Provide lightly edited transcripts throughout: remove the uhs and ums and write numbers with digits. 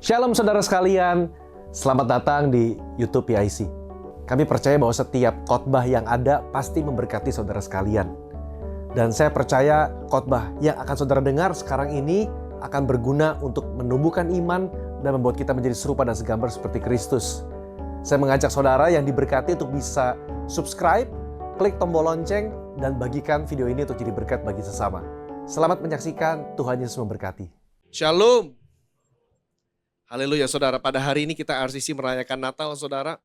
Shalom saudara sekalian, selamat datang di YouTube PIC. Kami percaya bahwa setiap khotbah yang ada pasti memberkati saudara sekalian. Dan saya percaya khotbah yang akan saudara dengar sekarang ini akan berguna untuk menumbuhkan iman dan membuat kita menjadi serupa dan segambar seperti Kristus. Saya mengajak saudara yang diberkati untuk bisa subscribe, klik tombol lonceng, dan bagikan video ini untuk jadi berkat bagi sesama. Selamat menyaksikan, Tuhan Yesus memberkati. Shalom. Haleluya saudara, pada hari ini kita RCC merayakan Natal saudara.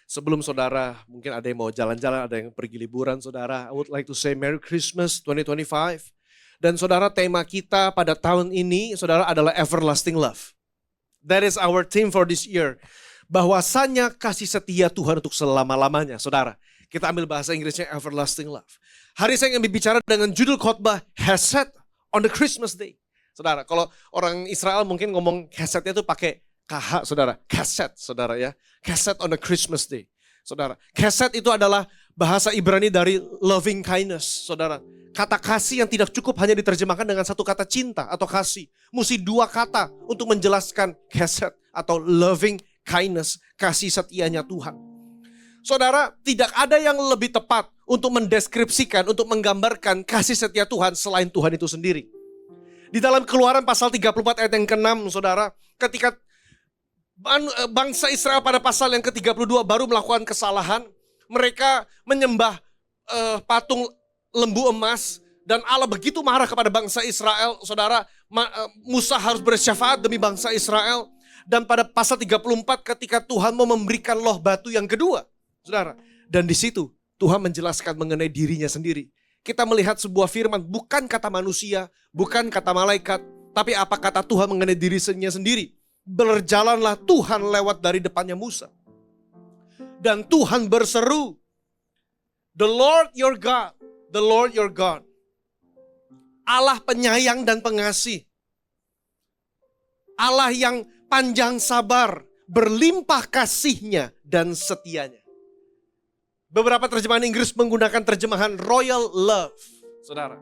Sebelum saudara, mungkin ada yang mau jalan-jalan, ada yang pergi liburan saudara. I would like to say Merry Christmas 2025. Dan saudara, tema kita pada tahun ini saudara adalah Everlasting Love. That is our theme for this year. Bahwasanya kasih setia Tuhan untuk selama-lamanya saudara. Kita ambil bahasa Inggrisnya Everlasting Love. Hari saya ingin berbicara dengan judul khotbah Hesed on the Christmas Day. Saudara, kalau orang Israel mungkin ngomong kesetnya itu pakai KH, saudara. Keset, saudara ya. Keset on the Christmas Day. Saudara, keset itu adalah bahasa Ibrani dari loving kindness, saudara. Kata kasih yang tidak cukup hanya diterjemahkan dengan satu kata cinta atau kasih. Mesti dua kata untuk menjelaskan keset atau loving kindness, kasih setianya Tuhan. Saudara, tidak ada yang lebih tepat untuk mendeskripsikan, untuk menggambarkan kasih setia Tuhan selain Tuhan itu sendiri. Di dalam Keluaran pasal 34 ayat yang ke-6, saudara, ketika bangsa Israel pada pasal yang ke-32 baru melakukan kesalahan, mereka menyembah patung lembu emas, dan Allah begitu marah kepada bangsa Israel, saudara. Musa harus bersyafaat demi bangsa Israel, dan pada pasal 34 ketika Tuhan mau memberikan loh batu yang kedua, saudara, dan di situ Tuhan menjelaskan mengenai dirinya sendiri. Kita melihat sebuah firman, bukan kata manusia, bukan kata malaikat, tapi apa kata Tuhan mengenai dirinya sendiri. Berjalanlah Tuhan lewat dari depannya Musa. Dan Tuhan berseru, The Lord your God, the Lord your God. Allah penyayang dan pengasih. Allah yang panjang sabar, berlimpah kasihnya dan setianya. Beberapa terjemahan Inggris menggunakan terjemahan royal love, saudara.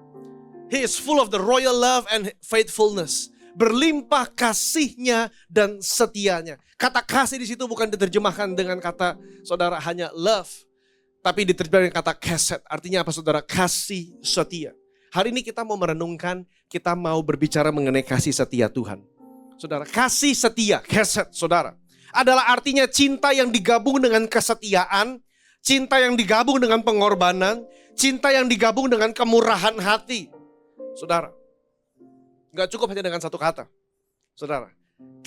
He is full of the royal love and faithfulness. Berlimpah kasihnya dan setianya. Kata kasih di situ bukan diterjemahkan dengan kata saudara hanya love, tapi diterjemahkan kata keset. Artinya apa saudara? Kasih setia. Hari ini kita mau merenungkan, kita mau berbicara mengenai kasih setia Tuhan. Saudara, kasih setia, keset saudara, adalah artinya cinta yang digabung dengan kesetiaan. Cinta yang digabung dengan pengorbanan, cinta yang digabung dengan kemurahan hati. Saudara, gak cukup hanya dengan satu kata. Saudara,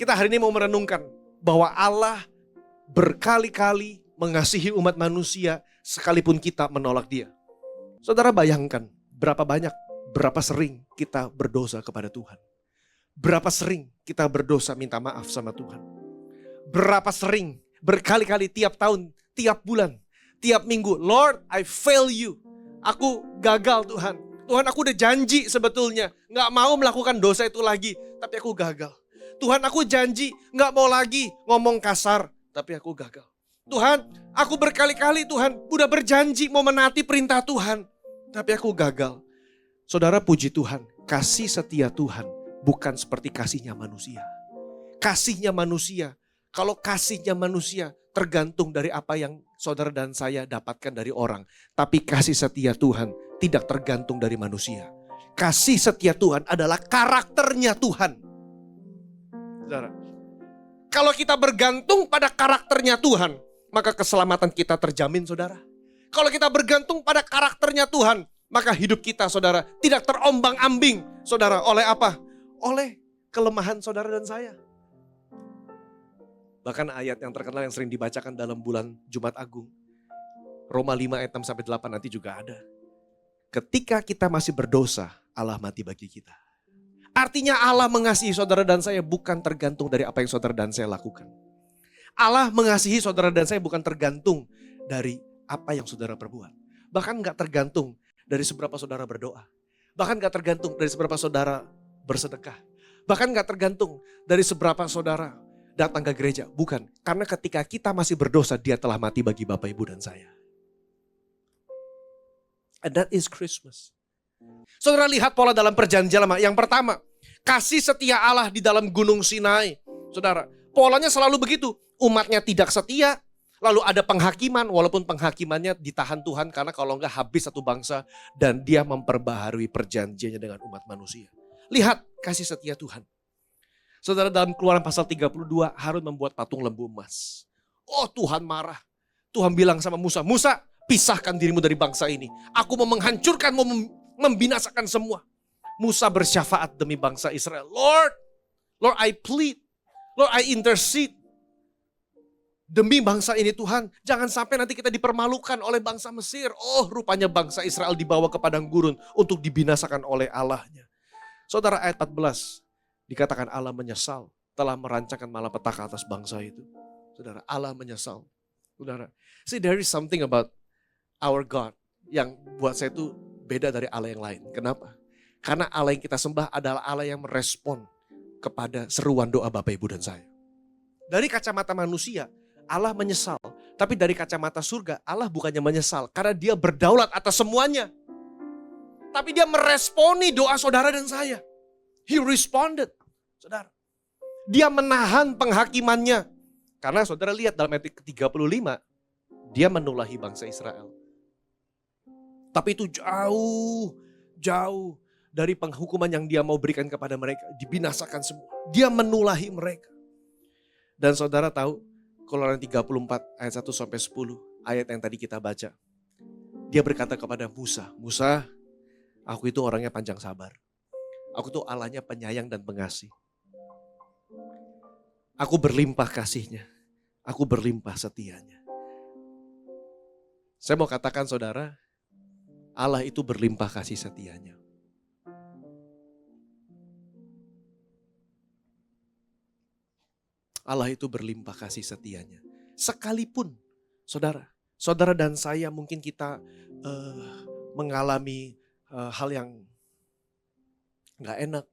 kita hari ini mau merenungkan bahwa Allah berkali-kali mengasihi umat manusia sekalipun kita menolak Dia. Saudara bayangkan berapa banyak, berapa sering kita berdosa kepada Tuhan. Berapa sering kita berdosa minta maaf sama Tuhan. Berapa sering, berkali-kali tiap tahun, tiap bulan, tiap minggu, Lord, I fail you. Aku gagal Tuhan. Tuhan, aku udah janji sebetulnya gak mau melakukan dosa itu lagi, tapi aku gagal. Tuhan, aku janji gak mau lagi ngomong kasar, tapi aku gagal. Tuhan, aku berkali-kali Tuhan udah berjanji mau menaati perintah Tuhan, tapi aku gagal. Saudara, puji Tuhan, kasih setia Tuhan bukan seperti kasihnya manusia. Kasihnya manusia, kalau kasihnya manusia tergantung dari apa yang saudara dan saya dapatkan dari orang. Tapi kasih setia Tuhan tidak tergantung dari manusia. Kasih setia Tuhan adalah karakternya Tuhan. Saudara, kalau kita bergantung pada karakternya Tuhan, maka keselamatan kita terjamin saudara. Kalau kita bergantung pada karakternya Tuhan, maka hidup kita saudara tidak terombang-ambing saudara oleh apa? Oleh kelemahan saudara dan saya. Bahkan ayat yang terkenal yang sering dibacakan dalam bulan Jumat Agung. Roma 5 ayat 6-8 nanti juga ada. Ketika kita masih berdosa, Allah mati bagi kita. Artinya Allah mengasihi saudara dan saya bukan tergantung dari apa yang saudara dan saya lakukan. Allah mengasihi saudara dan saya bukan tergantung dari apa yang saudara perbuat. Bahkan gak tergantung dari seberapa saudara berdoa. Bahkan gak tergantung dari seberapa saudara bersedekah. Bahkan gak tergantung dari seberapa saudara datang ke gereja. Bukan, karena ketika kita masih berdosa, Dia telah mati bagi Bapak, Ibu, dan saya. And that is Christmas. Saudara lihat pola dalam perjanjian lama. Yang pertama, Kasih setia Allah di dalam Gunung Sinai. Saudara, polanya selalu begitu. Umatnya tidak setia, lalu ada penghakiman, walaupun penghakimannya ditahan Tuhan karena kalau enggak habis satu bangsa, dan dia memperbaharui perjanjiannya dengan umat manusia. Lihat kasih setia Tuhan. Saudara, dalam Keluaran pasal 32, Harun membuat patung lembu emas. Oh, Tuhan marah. Tuhan bilang sama Musa, Musa, pisahkan dirimu dari bangsa ini. Aku mau menghancurkan, mau membinasakan semua. Musa bersyafaat demi bangsa Israel. Lord, I plead. Lord, I intercede. Demi bangsa ini Tuhan, jangan sampai nanti kita dipermalukan oleh bangsa Mesir. Oh, rupanya bangsa Israel dibawa ke padang gurun untuk dibinasakan oleh Allahnya. Saudara, ayat 14, dikatakan Allah menyesal telah merancangkan malapetaka atas bangsa itu. Saudara, Allah menyesal. Saudara, see, there is something about our God yang buat saya itu beda dari Allah yang lain. Kenapa? Karena Allah yang kita sembah adalah Allah yang merespon kepada seruan doa Bapak, Ibu, dan saya. Dari kacamata manusia, Allah menyesal. Tapi dari kacamata surga, Allah bukannya menyesal. Karena dia berdaulat atas semuanya. Tapi dia meresponi doa saudara dan saya. He responded. Saudara. Dia menahan penghakimannya. Karena saudara lihat dalam ayat ke-35, dia menulahi bangsa Israel. Tapi itu jauh dari penghukuman yang dia mau berikan kepada mereka. Dibinasakan semua. Dia menulahi mereka. Dan saudara tahu, Keluaran 34 ayat 1 sampai 10, ayat yang tadi kita baca. Dia berkata kepada Musa, Musa, aku itu orangnya panjang sabar. Aku tuh Allahnya penyayang dan pengasih. Aku berlimpah kasihnya. Aku berlimpah setianya. Saya mau katakan saudara, Allah itu berlimpah kasih setianya. Allah itu berlimpah kasih setianya. Sekalipun saudara dan saya mungkin kita mengalami hal yang gak enak.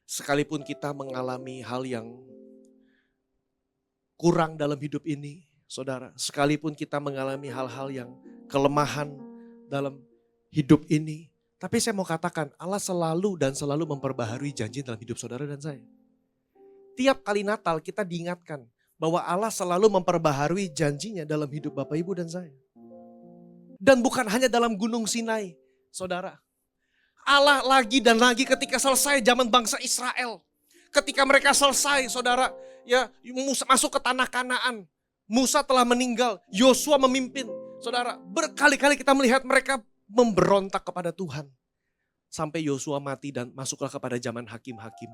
Sekalipun kita mengalami hal yang kurang dalam hidup ini, saudara. Sekalipun kita mengalami hal-hal yang kelemahan dalam hidup ini. Tapi saya mau katakan, Allah selalu memperbaharui janji dalam hidup saudara dan saya. Tiap kali Natal kita diingatkan bahwa Allah selalu memperbaharui janjinya dalam hidup Bapak, Ibu, dan saya. Dan bukan hanya dalam Gunung Sinai, saudara. Allah lagi dan lagi ketika selesai zaman bangsa Israel. Ketika mereka selesai, saudara, ya Musa masuk ke tanah Kanaan. Musa telah meninggal, Yosua memimpin. Saudara, berkali-kali kita melihat mereka memberontak kepada Tuhan. Sampai Yosua mati dan masuklah kepada zaman hakim-hakim.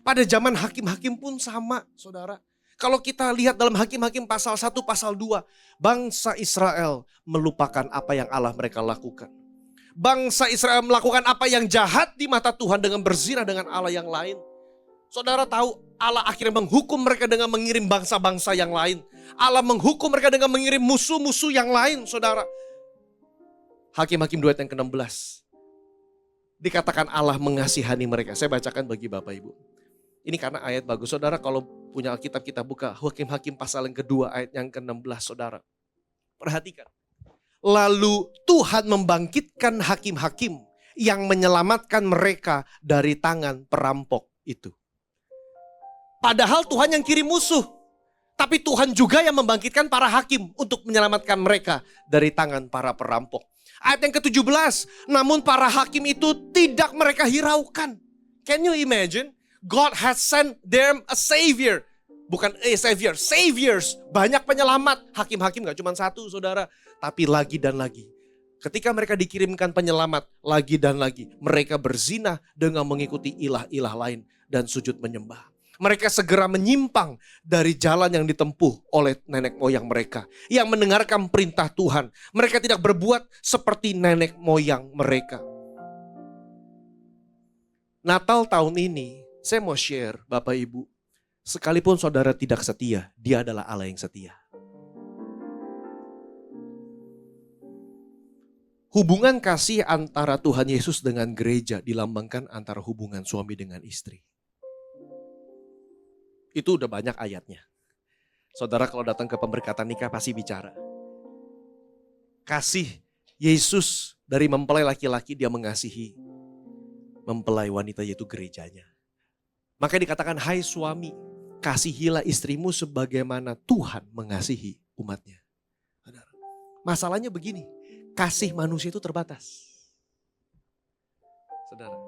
Pada zaman hakim-hakim pun sama, saudara. Kalau kita lihat dalam hakim-hakim pasal 1, pasal 2. Bangsa Israel melupakan apa yang Allah mereka lakukan. Bangsa Israel melakukan apa yang jahat di mata Tuhan dengan berzina dengan Allah yang lain. Saudara tahu Allah akhirnya menghukum mereka dengan mengirim bangsa-bangsa yang lain. Allah menghukum mereka dengan mengirim musuh-musuh yang lain, saudara. Hakim-hakim 2 ayat yang ke-16. Dikatakan Allah mengasihani mereka. Saya bacakan bagi Bapak Ibu. Ini karena ayat bagus. Saudara kalau punya Alkitab kita buka Hakim-hakim pasal yang kedua ayat yang ke-16 saudara. Perhatikan. Lalu Tuhan membangkitkan hakim-hakim yang menyelamatkan mereka dari tangan perampok itu. Padahal Tuhan yang kirim musuh. Tapi Tuhan juga yang membangkitkan para hakim untuk menyelamatkan mereka dari tangan para perampok. Ayat yang ke-17. Namun para hakim itu tidak mereka hiraukan. Can you imagine? God has sent them a savior. Bukan a savior, saviors. Banyak penyelamat. Hakim-hakim gak cuma satu saudara. Tapi lagi dan lagi. Ketika mereka dikirimkan penyelamat, lagi dan lagi. Mereka berzina dengan mengikuti ilah-ilah lain dan sujud menyembah. Mereka segera menyimpang dari jalan yang ditempuh oleh nenek moyang mereka. Yang mendengarkan perintah Tuhan. Mereka tidak berbuat seperti nenek moyang mereka. Natal tahun ini, saya mau share Bapak Ibu. Sekalipun saudara tidak setia, Dia adalah Allah yang setia. Hubungan kasih antara Tuhan Yesus dengan gereja dilambangkan antara hubungan suami dengan istri. Itu udah banyak ayatnya. Saudara kalau datang ke pemberkatan nikah pasti bicara. Kasih Yesus dari mempelai laki-laki dia mengasihi mempelai wanita yaitu gerejanya. Maka dikatakan, hai suami, kasihilah istrimu sebagaimana Tuhan mengasihi umatnya. Saudara, masalahnya begini, kasih manusia itu terbatas. Saudara,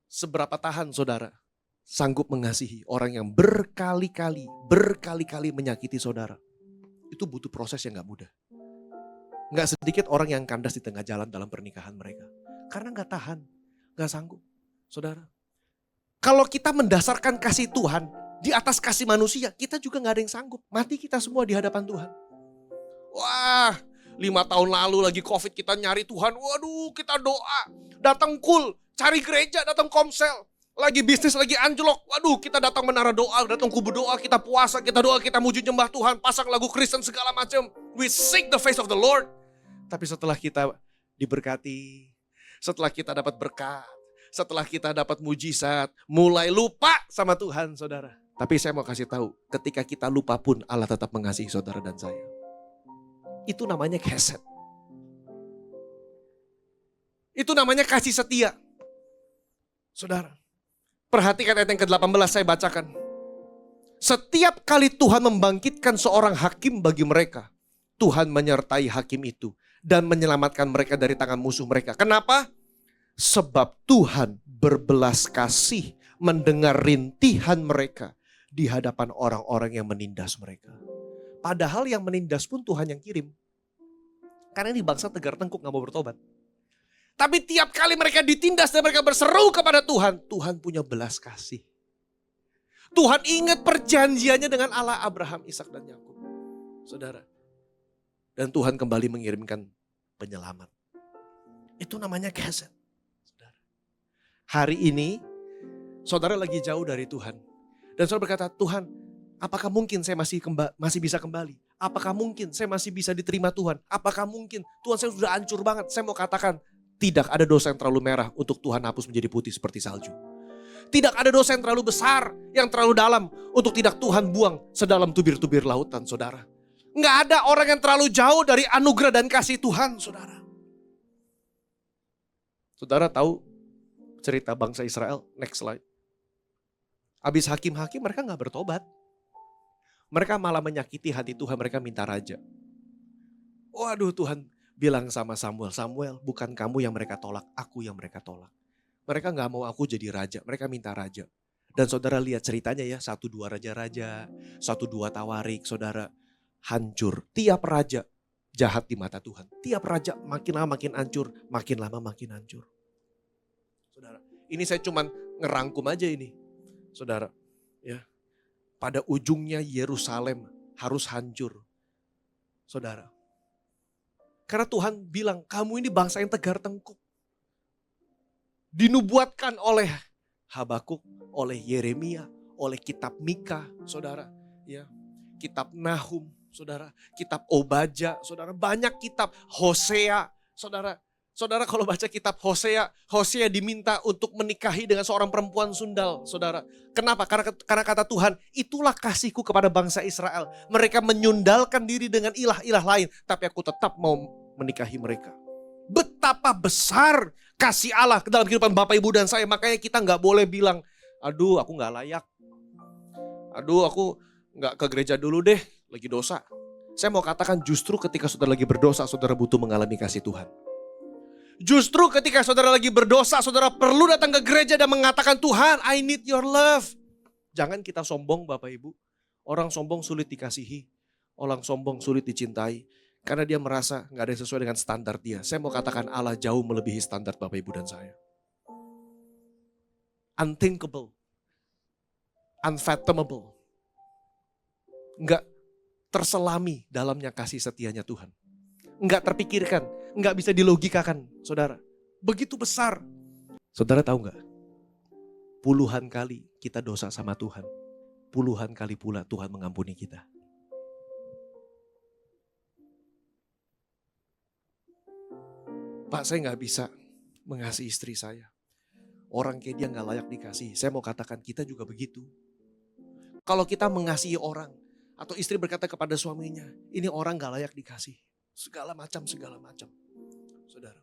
seberapa tahan saudara sanggup mengasihi orang yang berkali-kali menyakiti saudara? Itu butuh proses yang gak mudah. Gak sedikit orang yang kandas di tengah jalan dalam pernikahan mereka. Karena gak tahan, gak sanggup. Saudara, kalau kita mendasarkan kasih Tuhan di atas kasih manusia, kita juga gak ada yang sanggup. Mati kita semua di hadapan Tuhan. Wah, 5 tahun lalu lagi COVID kita nyari Tuhan. Waduh, kita doa, datang kul, cari gereja, datang komsel. Lagi bisnis, lagi anjlok. Waduh, kita datang menara doa, datang kubu doa, kita puasa, kita doa, kita muji nyembah Tuhan, pasang lagu Kristen segala macam. We seek the face of the Lord. Tapi setelah kita diberkati, setelah kita dapat berkat, setelah kita dapat mujizat, mulai lupa sama Tuhan, saudara. Tapi saya mau kasih tahu, ketika kita lupa pun Allah tetap mengasihi saudara dan saya. Itu namanya kesed. Itu namanya kasih setia. Saudara, perhatikan ayat yang ke-18 saya bacakan. Setiap kali Tuhan membangkitkan seorang hakim bagi mereka, Tuhan menyertai hakim itu dan menyelamatkan mereka dari tangan musuh mereka. Kenapa? Sebab Tuhan berbelas kasih mendengar rintihan mereka di hadapan orang-orang yang menindas mereka. Padahal yang menindas pun Tuhan yang kirim. Karena ini bangsa tegar tengkuk gak mau bertobat. Tapi tiap kali mereka ditindas dan mereka berseru kepada Tuhan, Tuhan punya belas kasih. Tuhan ingat perjanjiannya dengan Allah Abraham, Ishak dan Yakub. Saudara. Dan Tuhan kembali mengirimkan penyelamat. Itu namanya kesed. Saudara. Hari ini, saudara lagi jauh dari Tuhan. Dan saudara berkata, Tuhan, apakah mungkin saya masih bisa kembali? Apakah mungkin saya masih bisa diterima Tuhan? Apakah mungkin Tuhan saya sudah hancur banget? Saya mau katakan, tidak ada dosa yang terlalu merah untuk Tuhan hapus menjadi putih seperti salju. Tidak ada dosa yang terlalu besar, yang terlalu dalam untuk tidak Tuhan buang sedalam tubir-tubir lautan, saudara. Nggak ada orang yang terlalu jauh dari anugerah dan kasih Tuhan, saudara. Saudara tahu cerita bangsa Israel? Next slide. Habis hakim-hakim mereka nggak bertobat. Mereka malah menyakiti hati Tuhan, mereka minta raja. Waduh, Tuhan bilang sama Samuel, Samuel bukan kamu yang mereka tolak, aku yang mereka tolak. Mereka nggak mau aku jadi raja, mereka minta raja. Dan saudara lihat ceritanya ya, 1-2 raja-raja, 1-2 tawarik, saudara. Hancur, tiap raja jahat di mata Tuhan. Tiap raja makin lama makin hancur, makin lama makin hancur. Saudara, ini saya cuman ngerangkum aja ini. Saudara, ya. Pada ujungnya Yerusalem harus hancur. Saudara. Karena Tuhan bilang, kamu ini bangsa yang tegar tengkuk. Dinubuatkan oleh Habakuk, oleh Yeremia, oleh kitab Mika, saudara. Ya, kitab Nahum, saudara. Kitab Obadja, saudara. Banyak kitab Hosea, saudara. Saudara kalau baca kitab Hosea, Hosea diminta untuk menikahi dengan seorang perempuan sundal, saudara. Kenapa? Karena kata Tuhan, itulah kasihku kepada bangsa Israel. Mereka menyundalkan diri dengan ilah-ilah lain, tapi aku tetap mau menikahi mereka. Betapa besar kasih Allah dalam kehidupan Bapak Ibu dan saya. Makanya kita gak boleh bilang, aduh aku gak layak. Aduh aku gak ke gereja dulu deh, lagi dosa. Saya mau katakan justru ketika saudara lagi berdosa, saudara butuh mengalami kasih Tuhan. Justru ketika saudara lagi berdosa, saudara perlu datang ke gereja dan mengatakan, Tuhan, I need your love. Jangan kita sombong Bapak Ibu. Orang sombong sulit dikasihi. Orang sombong sulit dicintai. Karena dia merasa gak ada yang sesuai dengan standar dia. Saya mau katakan Allah jauh melebihi standar Bapak Ibu dan saya. Unthinkable. Unfathomable. Gak terselami dalamnya kasih setianya Tuhan. Gak terpikirkan. Nggak bisa dilogikakan, saudara. Begitu besar. Saudara tahu nggak? Puluhan kali kita dosa sama Tuhan. Puluhan kali pula Tuhan mengampuni kita. Pak, saya nggak bisa mengasihi istri saya. Orang kayak dia nggak layak dikasih. Saya mau katakan kita juga begitu. Kalau kita mengasihi orang, atau istri berkata kepada suaminya, ini orang nggak layak dikasih. Segala macam. Saudara.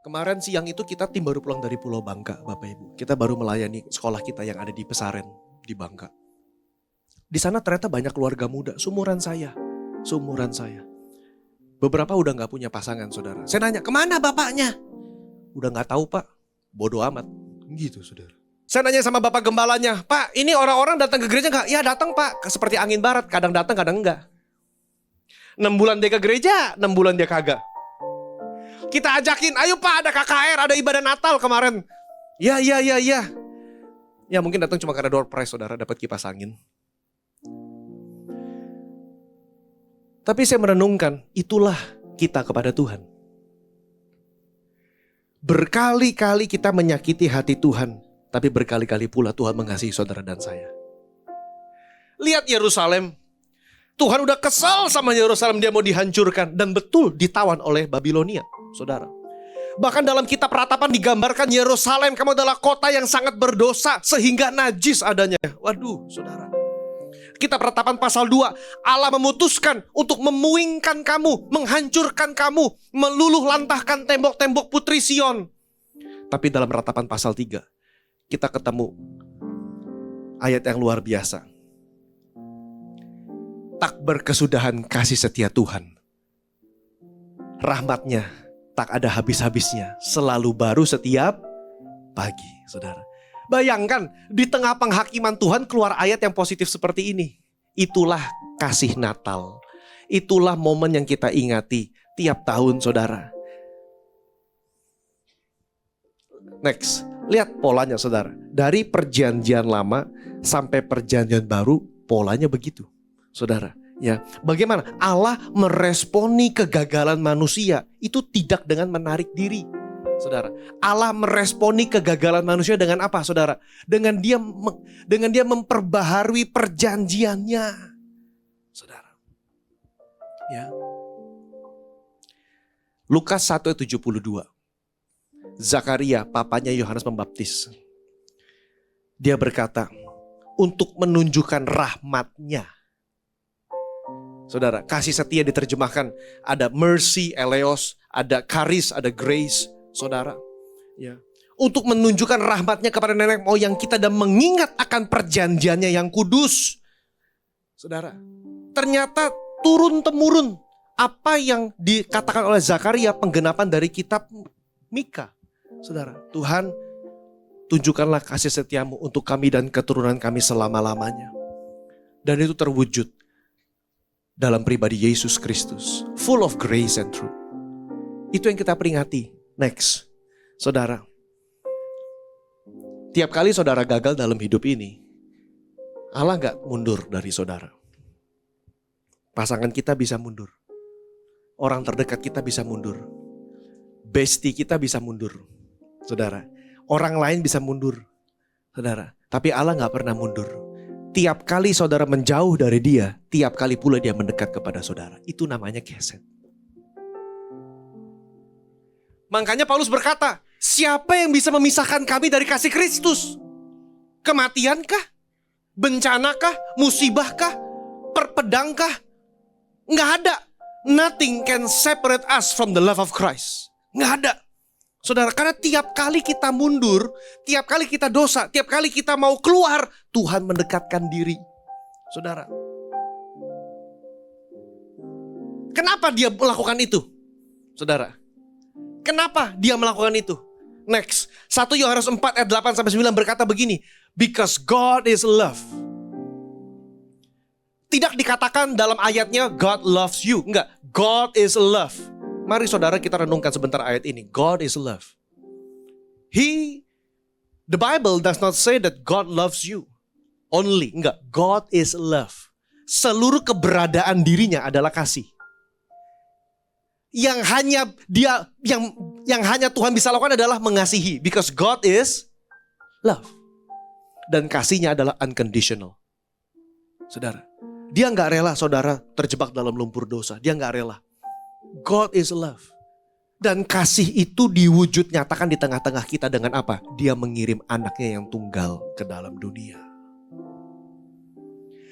Kemarin siang itu kita tim baru pulang dari Pulau Bangka, Bapak Ibu. Kita baru melayani sekolah kita yang ada di Pesaren, di Bangka. Di sana ternyata banyak keluarga muda, seumuran saya. Beberapa udah gak punya pasangan, saudara. Saya nanya, kemana bapaknya? Udah gak tahu, Pak. Bodoh amat. Gitu, saudara. Saya nanya sama bapak gembalanya, Pak, ini orang-orang datang ke gereja gak? Ya datang, Pak. Seperti angin barat, kadang datang, kadang enggak. 6 bulan dia ke gereja, 6 bulan dia kagak. Kita ajakin, ayo Pak, ada KKR, ada ibadah Natal kemarin. Ya. Ya mungkin datang cuma karena door prize, saudara, dapat kipas angin. Tapi saya merenungkan, itulah kita kepada Tuhan. Berkali-kali kita menyakiti hati Tuhan, tapi berkali-kali pula Tuhan mengasihi saudara dan saya. Lihat Yerusalem. Tuhan udah kesal sama Yerusalem, dia mau dihancurkan. Dan betul ditawan oleh Babilonia, saudara. Bahkan dalam kitab Ratapan digambarkan Yerusalem, kamu adalah kota yang sangat berdosa sehingga najis adanya. Waduh, saudara. Kitab Ratapan pasal 2, Allah memutuskan untuk memuingkan kamu, menghancurkan kamu, meluluh lantahkan tembok-tembok Putri Sion. Tapi dalam Ratapan pasal 3, kita ketemu ayat yang luar biasa. Tak berkesudahan kasih setia Tuhan. Rahmatnya tak ada habis-habisnya. Selalu baru setiap pagi, saudara. Bayangkan di tengah penghakiman Tuhan keluar ayat yang positif seperti ini. Itulah kasih Natal. Itulah momen yang kita ingati tiap tahun, saudara. Next, lihat polanya, saudara. Dari perjanjian lama sampai perjanjian baru, polanya begitu. Saudara, ya, bagaimana Allah meresponi kegagalan manusia itu tidak dengan menarik diri. Saudara, Allah meresponi kegagalan manusia dengan apa, saudara? Dengan dia memperbaharui perjanjiannya. Saudara. Ya. Lukas 1:72. Zakaria, papanya Yohanes Pembaptis. Dia berkata, untuk menunjukkan rahmatnya. Saudara, kasih setia diterjemahkan ada mercy, eleos, ada charis, ada grace, saudara. Ya. Untuk menunjukkan rahmatnya kepada nenek moyang kita dan mengingat akan perjanjiannya yang kudus. Saudara, ternyata turun-temurun apa yang dikatakan oleh Zakaria, penggenapan dari kitab Mika. Saudara, Tuhan, tunjukkanlah kasih setiamu untuk kami dan keturunan kami selama-lamanya. Dan itu terwujud dalam pribadi Yesus Kristus, full of grace and truth. Itu yang kita peringati. Next, saudara. Tiap kali saudara gagal dalam hidup ini, Allah gak mundur dari saudara. Pasangan kita bisa mundur. Orang terdekat kita bisa mundur. Bestie kita bisa mundur. Saudara, orang lain bisa mundur. Saudara, tapi Allah gak pernah mundur. Tiap kali saudara menjauh dari dia, tiap kali pula dia mendekat kepada saudara. Itu namanya keset. Makanya Paulus berkata, siapa yang bisa memisahkan kami dari kasih Kristus? Kematiankah? Bencanakah? Musibahkah? Perpedangkah? Nggak ada. Nothing can separate us from the love of Christ. Nggak ada. Saudara, karena tiap kali kita mundur, tiap kali kita dosa, tiap kali kita mau keluar, Tuhan mendekatkan diri. Saudara. Kenapa dia melakukan itu? Saudara. Kenapa dia melakukan itu? Next, 1 Yohanes 4 ayat 8-9 berkata begini, because God is love. Tidak dikatakan dalam ayatnya God loves you. Enggak, God is love. Mari saudara kita renungkan sebentar ayat ini. God is love. The Bible does not say that God loves you only. Enggak, God is love. Seluruh keberadaan dirinya adalah kasih. Yang hanya Tuhan bisa lakukan adalah mengasihi. Because God is love. Dan kasihnya adalah unconditional. Saudara, dia gak rela saudara terjebak dalam lumpur dosa. Dia gak rela. God is love. Dan kasih itu diwujud nyatakan di tengah-tengah kita dengan apa? Dia mengirim anaknya yang tunggal ke dalam dunia.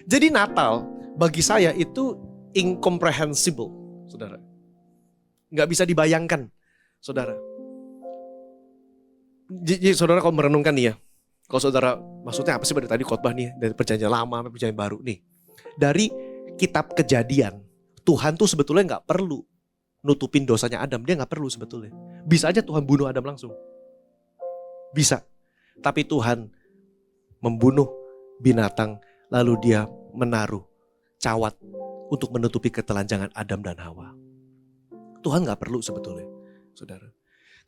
Jadi Natal bagi saya itu incomprehensible, saudara. Gak bisa dibayangkan, saudara. Jadi saudara kalau merenungkan nih ya, kalau saudara, maksudnya apa sih dari tadi khotbah nih, dari perjanjian lama sampai perjanjian baru nih. Dari kitab Kejadian, Tuhan tuh sebetulnya gak perlu nutupin dosanya Adam, dia gak perlu sebetulnya. Bisa aja Tuhan bunuh Adam langsung. Bisa. Tapi Tuhan membunuh binatang, lalu dia menaruh cawat untuk menutupi ketelanjangan Adam dan Hawa. Tuhan gak perlu sebetulnya, saudara.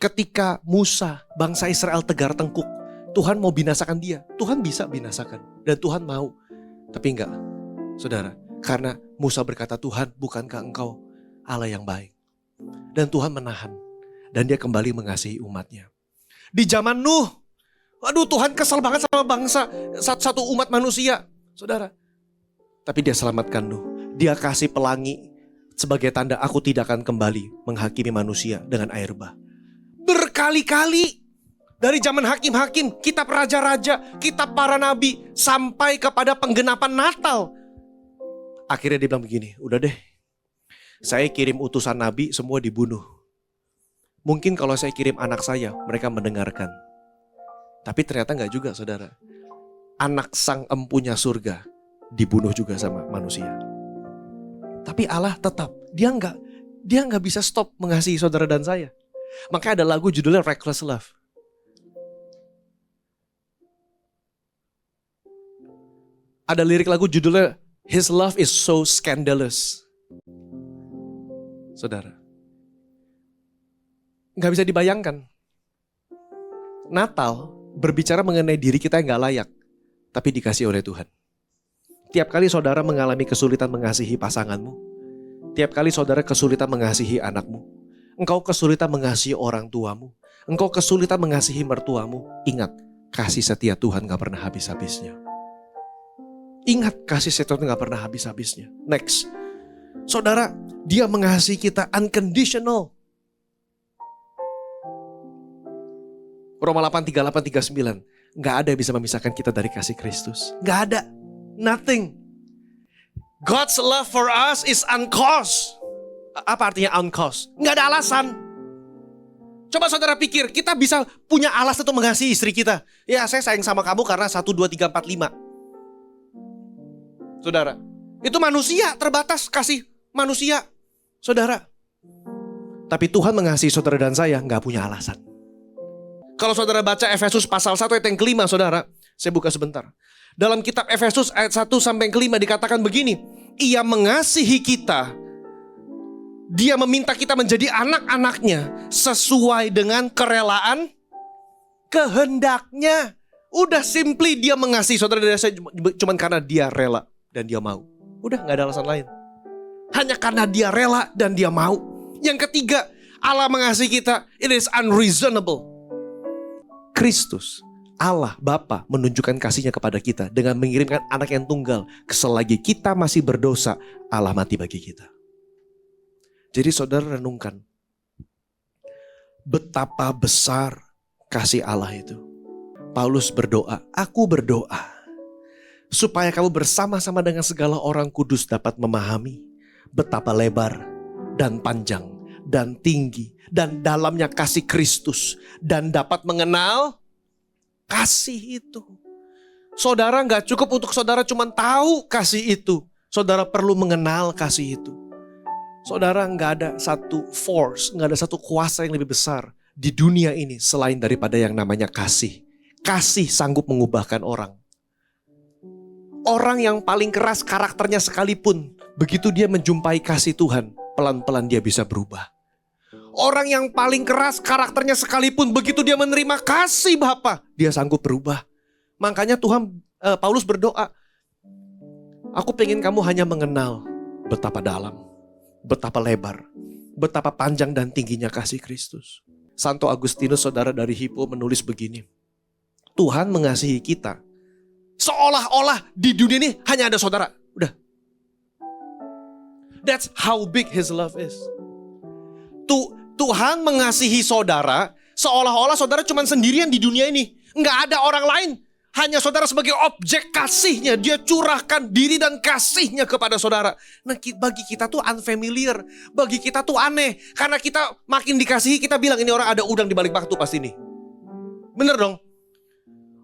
Ketika Musa, bangsa Israel tegar tengkuk, Tuhan mau binasakan dia. Tuhan bisa binasakan. Dan Tuhan mau. Tapi enggak, saudara. Karena Musa berkata, Tuhan, bukankah engkau Allah yang baik? Dan Tuhan menahan. Dan dia kembali mengasihi umatnya. Di zaman Nuh, aduh Tuhan kesal banget sama bangsa, satu umat manusia, saudara. Tapi dia selamatkan Nuh. Dia kasih pelangi sebagai tanda aku tidak akan kembali menghakimi manusia dengan air bah. Berkali-kali. Dari zaman hakim-hakim, kitab raja-raja, kitab para nabi, sampai kepada penggenapan Natal. Akhirnya dia bilang begini, udah deh, saya kirim utusan nabi, semua dibunuh. Mungkin kalau saya kirim anak saya, mereka mendengarkan. Tapi ternyata enggak juga, saudara. Anak sang empunya surga dibunuh juga sama manusia. Tapi Allah tetap, dia enggak bisa stop mengasihi saudara dan saya. Makanya ada lagu judulnya Reckless Love. Ada lirik lagu judulnya His Love is So Scandalous. Saudara, gak bisa dibayangkan. Natal berbicara mengenai diri kita yang gak layak, tapi dikasih oleh Tuhan. Tiap kali saudara mengalami kesulitan mengasihi pasanganmu, tiap kali saudara kesulitan mengasihi anakmu, engkau kesulitan mengasihi orang tuamu, engkau kesulitan mengasihi mertuamu, ingat, kasih setia Tuhan gak pernah habis-habisnya. Ingat, kasih setia Tuhan gak pernah habis-habisnya. Next, saudara, dia mengasihi kita unconditional. Roma 8:38-39. Gak ada yang bisa memisahkan kita dari kasih Kristus. Gak ada. Nothing. God's love for us is uncaused. Apa artinya uncaused? Gak ada alasan. Coba saudara pikir, kita bisa punya alasan untuk mengasihi istri kita. Ya, saya sayang sama kamu karena 1, 2, 3, 4, 5. Saudara, itu manusia, terbatas kasih manusia. Saudara. Tapi Tuhan mengasihi saudara dan saya gak punya alasan. Kalau saudara baca Efesus pasal 1 ayat yang kelima, saudara, saya buka sebentar. Dalam kitab Efesus ayat 1 sampai yang kelima dikatakan begini, Ia mengasihi kita, Dia meminta kita menjadi anak-anaknya sesuai dengan kerelaan kehendaknya. Udah simply Dia mengasihi saudara dan saya cuma karena Dia rela dan Dia mau. Udah gak ada alasan lain. Hanya karena Dia rela dan Dia mau. Yang ketiga, Allah mengasihi kita, it is unreasonable. Kristus, Allah Bapa menunjukkan kasihnya kepada kita dengan mengirimkan anak yang tunggal. Selagi kita masih berdosa, Allah mati bagi kita. Jadi saudara renungkan, betapa besar kasih Allah itu. Paulus berdoa, aku berdoa, supaya kamu bersama-sama dengan segala orang kudus dapat memahami betapa lebar dan panjang dan tinggi dan dalamnya kasih Kristus, dan dapat mengenal kasih itu. Saudara gak cukup untuk saudara cuma tahu kasih itu. Saudara perlu mengenal kasih itu. Saudara gak ada satu force, gak ada satu kuasa yang lebih besar di dunia ini selain daripada yang namanya kasih. Kasih sanggup mengubahkan orang. Orang yang paling keras karakternya sekalipun, begitu dia menjumpai kasih Tuhan, pelan-pelan dia bisa berubah. Orang yang paling keras karakternya sekalipun, begitu dia menerima kasih Bapa, dia sanggup berubah. Makanya Paulus berdoa, aku pengen kamu hanya mengenal betapa dalam, betapa lebar, betapa panjang dan tingginya kasih Kristus. Santo Agustinus, saudara dari Hippo, menulis begini, Tuhan mengasihi kita seolah-olah di dunia ini hanya ada saudara. Udah. That's how big His love is. Tuhan mengasihi saudara seolah-olah saudara cuma sendirian di dunia ini. Nggak ada orang lain. Hanya saudara sebagai objek kasihnya. Dia curahkan diri dan kasihnya kepada saudara. Nah, bagi kita tuh unfamiliar. Bagi kita tuh aneh. Karena kita makin dikasihi, kita bilang ini orang ada udang di balik batu pasti nih. Bener dong.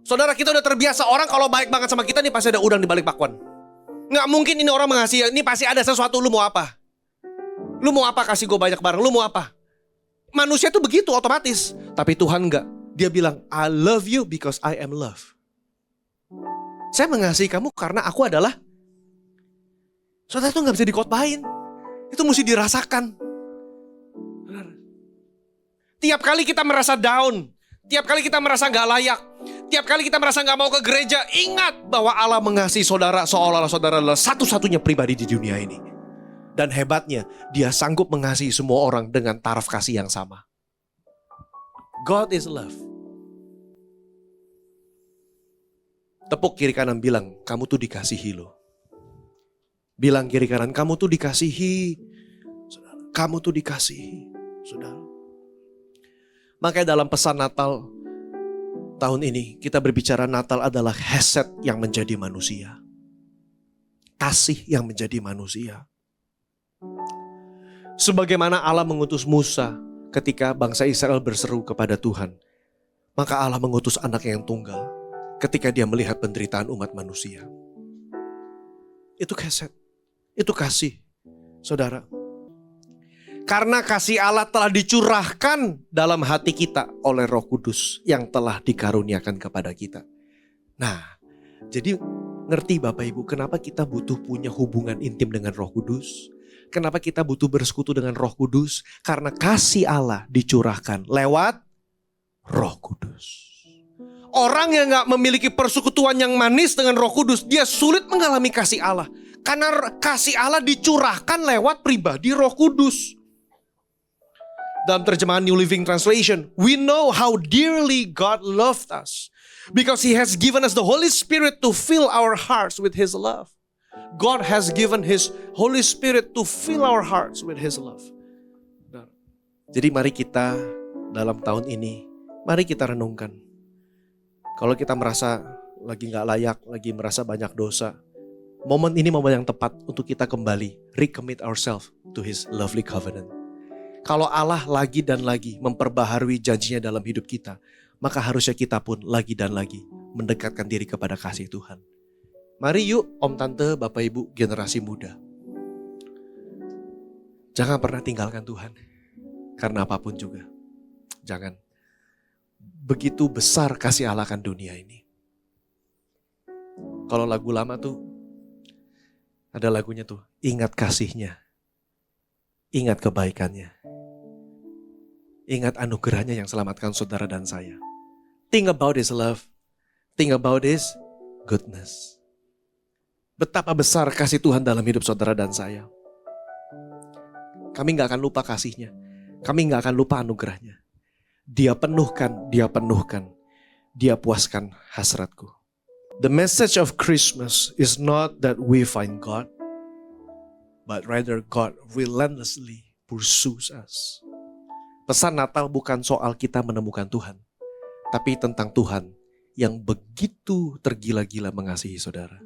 Saudara, kita udah terbiasa orang kalau baik banget sama kita nih pasti ada udang di balik bakwan. Nggak mungkin ini orang mengasihi, ini pasti ada sesuatu. Lu mau apa? Lu mau apa kasih gue banyak barang? Lu mau apa? Manusia tuh begitu otomatis. Tapi Tuhan enggak. Dia bilang, I love you because I am love. Saya mengasihi kamu karena aku adalah. Saudara, itu gak bisa dikotbahin. Itu mesti dirasakan. Tiap kali kita merasa down, tiap kali kita merasa gak layak, tiap kali kita merasa gak mau ke gereja, ingat bahwa Allah mengasihi saudara seolah-olah saudara adalah satu-satunya pribadi di dunia ini. Dan hebatnya, dia sanggup mengasihi semua orang dengan taraf kasih yang sama. God is love. Tepuk kiri kanan bilang, kamu tuh dikasihi loh. Bilang kiri kanan, kamu tuh dikasihi. Saudara, kamu tuh dikasihi. Saudara. Makanya dalam pesan Natal tahun ini, kita berbicara Natal adalah hesed yang menjadi manusia. Kasih yang menjadi manusia. Sebagaimana Allah mengutus Musa ketika bangsa Israel berseru kepada Tuhan, maka Allah mengutus anak yang tunggal ketika dia melihat penderitaan umat manusia. Itu hesed, itu kasih, saudara. Karena kasih Allah telah dicurahkan dalam hati kita oleh Roh Kudus yang telah dikaruniakan kepada kita. Nah, jadi ngerti Bapak Ibu kenapa kita butuh punya hubungan intim dengan Roh Kudus? Kenapa kita butuh bersekutu dengan Roh Kudus? Karena kasih Allah dicurahkan lewat Roh Kudus. Orang yang gak memiliki persekutuan yang manis dengan Roh Kudus, dia sulit mengalami kasih Allah. Karena kasih Allah dicurahkan lewat pribadi Roh Kudus. Dalam terjemahan New Living Translation, we know how dearly God loved us because He has given us the Holy Spirit to fill our hearts with His love. God has given His Holy Spirit to fill our hearts with His love. Jadi mari kita dalam tahun ini, mari kita renungkan. Kalau kita merasa lagi gak layak, lagi merasa banyak dosa, momen ini momen yang tepat untuk kita kembali recommit ourselves to His lovely covenant. Kalau Allah lagi dan lagi memperbaharui janjinya dalam hidup kita, maka harusnya kita pun lagi dan lagi mendekatkan diri kepada kasih Tuhan. Mari yuk om tante, bapak ibu, generasi muda. Jangan pernah tinggalkan Tuhan. Karena apapun juga. Jangan. Begitu besar kasih Allah akan dunia ini. Kalau lagu lama tuh, ada lagunya tuh, ingat kasihnya. Ingat kebaikannya. Ingat anugerahnya yang selamatkan saudara dan saya. Think about His love. Think about His goodness. Betapa besar kasih Tuhan dalam hidup saudara dan saya. Kami gak akan lupa kasihnya. Kami gak akan lupa anugerahnya. Dia penuhkan, dia puaskan hasratku. The message of Christmas is not that we find God, but rather God relentlessly pursues us. Pesan Natal bukan soal kita menemukan Tuhan, tapi tentang Tuhan yang begitu tergila-gila mengasihi saudara.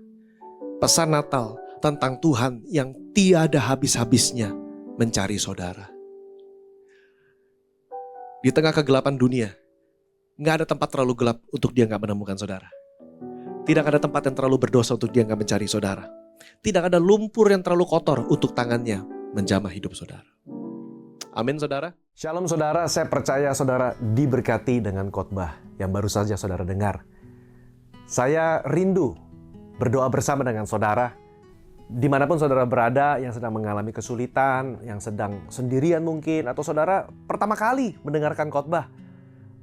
Pesan Natal tentang Tuhan yang tiada habis-habisnya mencari saudara. Di tengah kegelapan dunia, gak ada tempat terlalu gelap untuk dia gak menemukan saudara. Tidak ada tempat yang terlalu berdosa untuk dia gak mencari saudara. Tidak ada lumpur yang terlalu kotor untuk tangannya menjamah hidup saudara. Amin saudara. Shalom saudara, saya percaya saudara diberkati dengan khotbah yang baru saja saudara dengar. Saya rindu berdoa bersama dengan saudara, dimanapun saudara berada yang sedang mengalami kesulitan, yang sedang sendirian mungkin, atau saudara pertama kali mendengarkan khotbah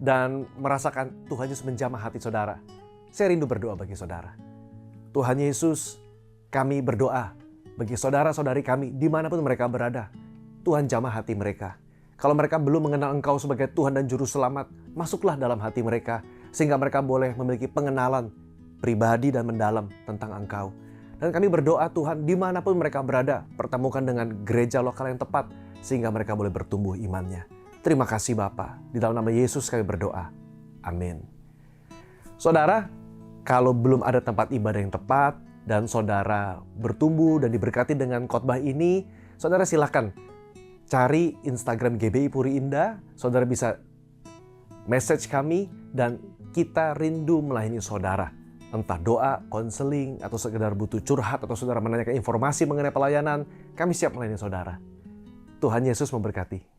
dan merasakan Tuhan Yesus menjamah hati saudara. Saya rindu berdoa bagi saudara. Tuhan Yesus, kami berdoa bagi saudara-saudari kami dimanapun mereka berada. Tuhan jamah hati mereka. Kalau mereka belum mengenal Engkau sebagai Tuhan dan Juru Selamat, masuklah dalam hati mereka sehingga mereka boleh memiliki pengenalan pribadi dan mendalam tentang Engkau. Dan kami berdoa Tuhan dimanapun mereka berada, pertemukan dengan gereja lokal yang tepat sehingga mereka boleh bertumbuh imannya. Terima kasih Bapa. Di dalam nama Yesus kami berdoa. Amin. Saudara, kalau belum ada tempat ibadah yang tepat dan saudara bertumbuh dan diberkati dengan khotbah ini, saudara silakan cari Instagram GBI Puri Indah. Saudara bisa message kami dan kita rindu melayani saudara. Entah doa, konseling, atau sekedar butuh curhat, atau saudara menanyakan informasi mengenai pelayanan, kami siap melayani saudara. Tuhan Yesus memberkati.